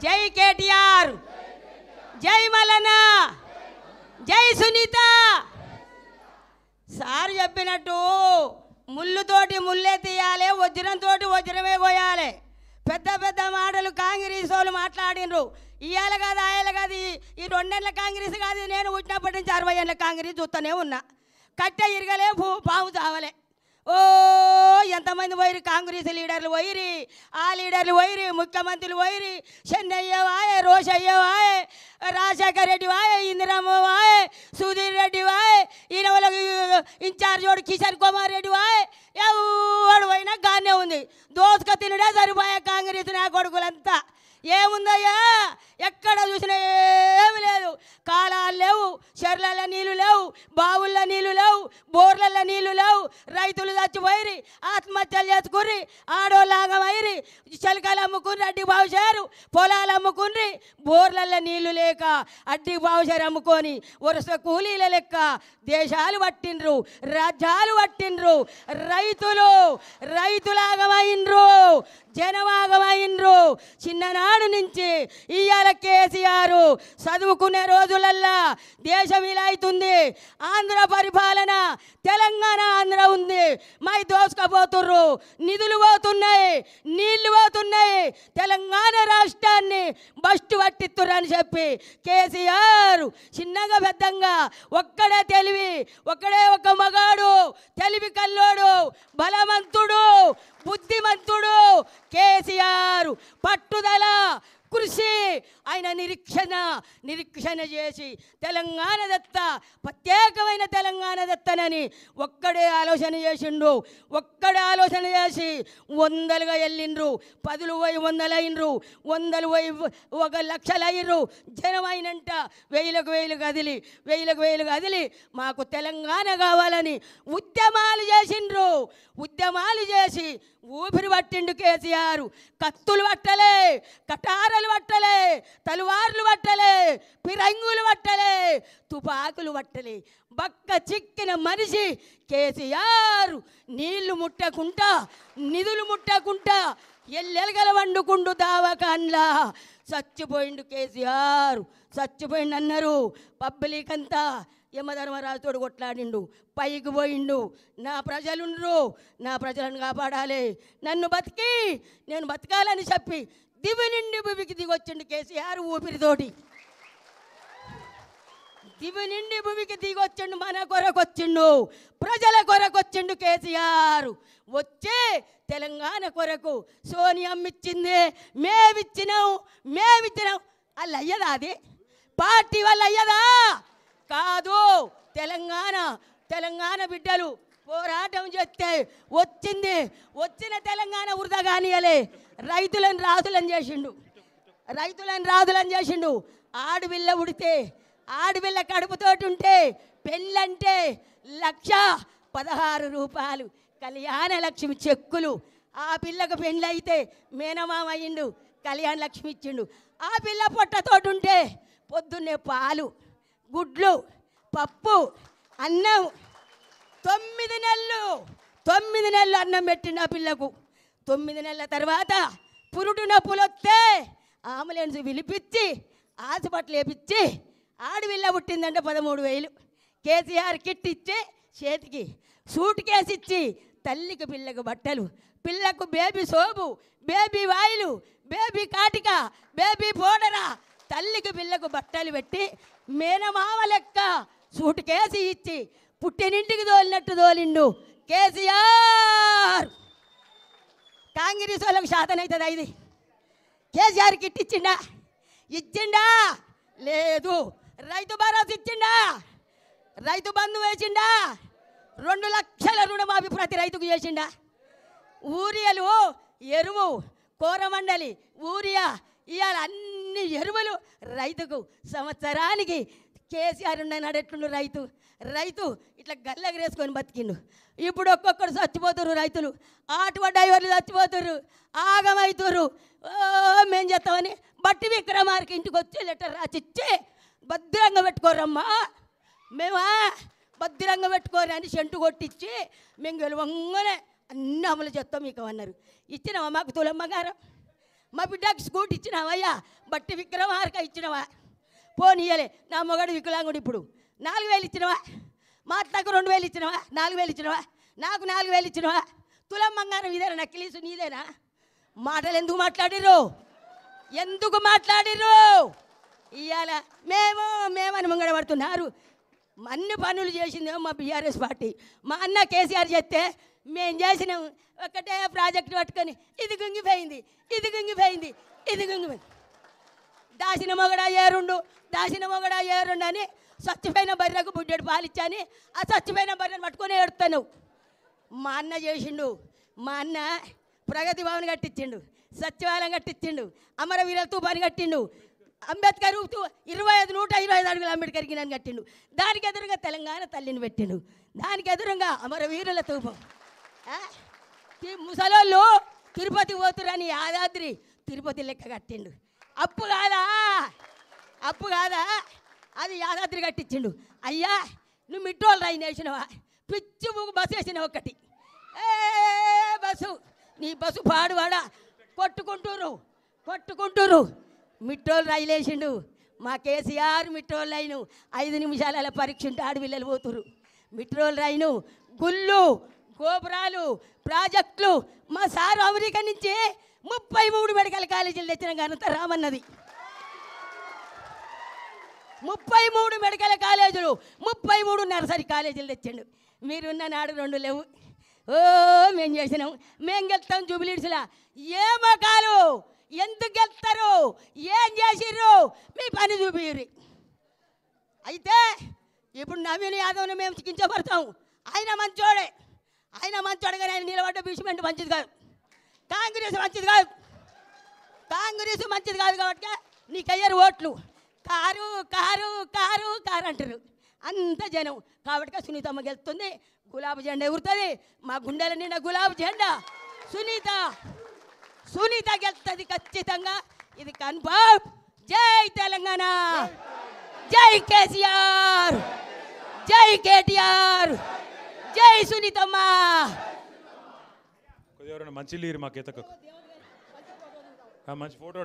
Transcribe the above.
జై కేటీఆర్, జై మల్లన్న, జై సునీత. సార్ చెప్పినట్టు ముళ్ళుతోటి ముళ్ళే తీయాలి, వజ్రంతో వజ్రమే కోయాలి. పెద్ద పెద్ద మాటలు కాంగ్రెస్ వాళ్ళు మాట్లాడినరు. ఇవాళ కాదు ఆయన కాదు, ఈ 2 నెలల కాంగ్రెస్ కాదు, నేను పుట్టినప్పటి నుంచి 60 ఏళ్ళ కాంగ్రెస్ చూస్తూనే ఉన్నా. కట్టె ఇరగలే, పాము చావలే. ఓ ఎంతమంది పోయిరు, కాంగ్రెస్ లీడర్లు పోయిరి, ఆ లీడర్లు పోయిరి, ముఖ్యమంత్రులు పోయిరి. చెన్నయ్య వాయే, రోషయ్య వాయే, రాజశేఖర్ రెడ్డి వాయే, ఇందిరమ్మ వాయే, సుధీర్ రెడ్డి వాయే, ఈయన వాళ్ళకి ఇన్ఛార్జ్ వాడు కిషన్ కుమార్ రెడ్డి వాయే. ఎవడు పోయినా గానే ఉంది, దోసుక తినడే సరిపోయే కాంగ్రెస్ నా కొడుకులంతా. ఏముందయ్యా, ఎక్కడ చూసినా ఏమి లేదు. కాలాలు లేవు, చెర్లలో నీళ్ళు లేవు, బావుల్లో నీళ్ళు లేవు, బోర్లలో నీళ్ళు లేవు. రైతులు చచ్చిపోయిరి, ఆత్మహత్యలు చేసుకుర్రి, ఆడోళ్ళాగమైరి, చిలకలు అమ్ముకుని అడ్డి బావుశారు, పొలాలు అమ్ముకుని, బోర్లలో నీళ్లు లేక అడ్డి బావుశారు అమ్ముకొని వరుస కూలీల లెక్క దేశాలు పట్టిండ్రు, రాజ్యాలు పట్టిండ్రు. రైతులాగమైండ్రు, జనమాగమైండ్రు. చిన్ననాడు నుంచి ఇవాళ కేసీఆర్ చదువుకునే రోజులల్లా దేశం ఇలా అవుతుంది. ఆంధ్ర పరిపాలన, తెలంగాణ ఆంధ్ర ఉంది. మై దోసుకపోతుర్రు, నిధులు పోతున్నాయి, నీళ్లు పోతున్నాయి. తెలంగాణ రాష్ట్రాన్ని బస్టు పట్టిస్తుర్రని చెప్పి కేసీఆర్ చిన్నగా పెద్దంగా ఒక్కడే తెలివి, ఒక్కడే ఒక మగాడు, తెలివి కల్లోడు, బలవంతుడు, బుద్ధిమంతుడు కేసీఆర్. పట్టుదల, కృషి, ఆయన నిరీక్షణ చేసి తెలంగాణ దత్త, ప్రత్యేకమైన తెలంగాణ దత్తనని ఒక్కడే ఆలోచన చేసిండు. ఒక్కడే ఆలోచన చేసి 100లుగా వెళ్ళిండ్రు, 10లు పోయి 100 అయినరు, 100లు పోయి 1,00,000 అయ్యిండ్రు. జనమైనంట 1000కు 1000 కదిలి మాకు తెలంగాణ కావాలని ఉద్యమాలు చేసిండ్రు. ఉద్యమాలు చేసి ఊపిరి పట్టిండు కేసీఆర్. కత్తులు పట్టలే, కటారలు పట్టలే, తలువార్లు పట్టలే, పిరంగులు పట్టలే, తుపాకులు పట్టలే. బక్క చిక్కిన మనిషి కేసీఆర్. నీళ్లు ముట్టకుంటా, నిధులు ముట్టకుంటా ఎల్లెలగల వండుకుండు దావకాన్లా చచ్చిపోయిండు కేసీఆర్. చచ్చిపోయిండు అన్నారు. పబ్లిక్ అంతా యమధర్మరాజుతోడు కొట్లాడిండు, పైకి పోయిండు. నా ప్రజలుండ్రు, నా ప్రజలను కాపాడాలి, నన్ను బతికి నేను బతకాలని చెప్పి దివి నిండి భూమికి దిగొచ్చిండు కేసీఆర్ ఊపిరితోటి. దివి నిండి భూమికి దిగొచ్చిండు, మన కొరకొచ్చిండు, ప్రజల కొరకొచ్చిండు కేసీఆర్. వచ్చే తెలంగాణ కొరకు సోనియమ్మ ఇచ్చింది, మేమిచ్చినాం. వాళ్ళు అయ్యదా? అది పార్టీ వాళ్ళు అయ్యదా? కాదు. తెలంగాణ బిడ్డలు పోరాటం చేస్తే వచ్చింది. వచ్చిన తెలంగాణ వృధా కానియలే. రైతులను రాజులను చేసిండు. ఆడపిల్ల ఉడితే, ఆడపిల్ల కడుపుతోటి ఉంటే పెళ్ళంటే 1,16 రూపాయలు కళ్యాణ లక్ష్మి చెక్కులు. ఆ పిల్లకు పెళ్ళైతే మేనమామ అయ్యిండు, కళ్యాణ లక్ష్మి ఇచ్చిండు. ఆ పిల్ల పొట్టతోటి ఉంటే పొద్దున్నే పాలు, గుడ్లు, పప్పు, అన్నం. 9 నెలలు అన్నం పెట్టిండు ఆ పిల్లకు. 9 నెలల తర్వాత పురుడు నొప్పులు వస్తే అంబులెన్స్ పిలిపించి హాస్పిటల్ వేపించి ఆడపిల్ల పుట్టిందంటే 13,000. కేసీఆర్ కిట్ ఇచ్చి చేతికి సూట్ కేసు ఇచ్చి తల్లికి పిల్లకు బట్టలు, పిల్లకు బేబీ సోపు, బేబీ వాయిలు, బేబీ కాటిక, బేబీ పౌడరా, తల్లికి పిల్లకు బట్టలు పెట్టి మేనమామ లెక్క సూట్ కేసు ఇచ్చి పుట్టినింటికి తోలినట్టు తోలిండు కేసీఆర్. కాంగ్రెస్ వాళ్ళకు శాతం అవుతుంది. ఇది కేసీఆర్ కిట్ ఇచ్చిండా? లేదు. రైతు భరోసా ఇచ్చిండా? రైతు బంధు వేసిండా? 2 లక్షల రుణమాఫీ ప్రతి రైతుకు చేసిండా? ఊరియాలు, ఎరువు, కోరమండలి, ఊరియా, ఇవాళ అన్ని ఎరువులు రైతుకు సంవత్సరానికి. కేసీఆర్ నడెట్లుండు రైతు ఇట్లా గల్లగరేసుకొని బతికిండు. ఇప్పుడు ఒక్కొక్కరు చచ్చిపోతుర్రు రైతులు, ఆటో డ్రైవర్లు చచ్చిపోతుర్రు, ఆగమవుతుర్రు. మేము చేస్తామని బట్టి విక్రమార్కి ఇంటికి వచ్చి లెటర్ రాసిచ్చి భద్రంగా పెట్టుకోరమ్మా, మేమా భద్రంగా పెట్టుకోరు అని సెంటు కొట్టించి మేము గెలవంగానే అన్నీ అమలు చేస్తాం మీకు అన్నారు. ఇచ్చినామా మాకు తులమ్మ గారు? మా బిడ్డకి స్కూటీ ఇచ్చినావా అయ్యా? బట్టి విక్రమార్క ఇచ్చినవా? పోనీయలే. నా మొగడు వికలాంగుడు. ఇప్పుడు 4000 ఇచ్చినవా? మా అత్తకు 2000 ఇచ్చినవా? 4000 ఇచ్చినవా? నాకు 4000 ఇచ్చినవా? తులం బంగారం ఇదేనా? నక్కిలీసు నీదేనా? మాటలు ఎందుకు మాట్లాడిర్రు? ఎందుకు మాట్లాడిర్రు? ఇవాళ మేమని ముంగడ పడుతున్నారు. అన్ని పనులు చేసిందేమో మా బీఆర్ఎస్ పార్టీ. మా అన్న కేసీఆర్ చేస్తే మేము చేసినాం ఒకటే ప్రాజెక్టు పట్టుకొని ఇది గుంగిపోయింది, ఇది గుంగిపోయింది, ఇది గుంగిపోయింది. దాసిన మొగడా ఏరుండు అని చచ్చిపోయిన బర్రెకు బుడ్డెడు పాలిచ్చాని ఆ చచ్చిపోయిన బర్రెను పట్టుకొని ఏడుతాను. మా అన్న చేసిండు. మా అన్న ప్రగతి భవన్ కట్టించిండు, సచివాలయం కట్టించిండు, అమరవీర తూపాన్ని కట్టిండు, అంబేద్కర్ 125 అడుగులు అంబేద్కర్కి నన్ను కట్టిండు. దానికి ఎదురుగా తెలంగాణ తల్లిని పెట్టిండు. దానికి ఎదురుగా అమరవీరుల తూపం. ముసలోళ్ళు తిరుపతి పోతురని యాదాద్రి తిరుపతి లెక్క కట్టిండు. అప్పు కాదా అది యాదాద్రి కట్టించిండు. అయ్యా నువ్వు మిట్టోళ్ళు రైన్ వేసినవా? పిచ్చి బస్సు వేసినావు ఒకటి. బస్సు నీ బస్సు పాడువాడా కొట్టుకుంటూరు. మిట్టోళ్ళు రైలు వేసిండు. మా కేసీఆర్ మిట్రోల్ రైను 5 నిమిషాల పరీక్ష ఉంటే ఆడపిల్లలు పోతురు. మిట్రోల్ రైను, గుళ్ళు, గోపురాలు, ప్రాజెక్టులు. మా సారు అమెరికా నుంచి 33 మెడికల్ కాలేజీలు తెచ్చిన ఘనత రామన్నది. 33 మెడికల్ కాలేజీలు, 33 నర్సరీ కాలేజీలు తెచ్చిండు. మీరున్న నాడు 2 లేవు. మేము చేసినాం, మేము గెలుస్తాం. జూబిలీడ్స్లా ఏ మకాలు ఎందుకు గెలుస్తారు? ఏం చేసిర్రు? మీ పని చూపిర్రి. అయితే ఇప్పుడు నవీన్ యాదవ్ని మేము కించపడతాం. ఆయన మంచోడే కానీ ఆయన నిలబడ్డ బీచ్మెంట్ మంచిది కాదు. కాంగ్రెస్ మంచిది కాదు కాబట్టి నీకు అయ్యారు ఓట్లు. కారు అంటారు అంత జనం. కాబట్టి సునీతమ్మ గెలుస్తుంది. గులాబీ జెండా ఎగురుతుంది. మా గుండెల నిండా గులాబీ జెండా. సునీత గెలుస్తుంది ఖచ్చితంగా. ఇది కన్ఫర్మ్. జై తెలంగాణ, జై కేసీఆర్, జై కేటీఆర్, జై సునీతమ్మ. మంచి లీరు మాకు మంచి ఫోటో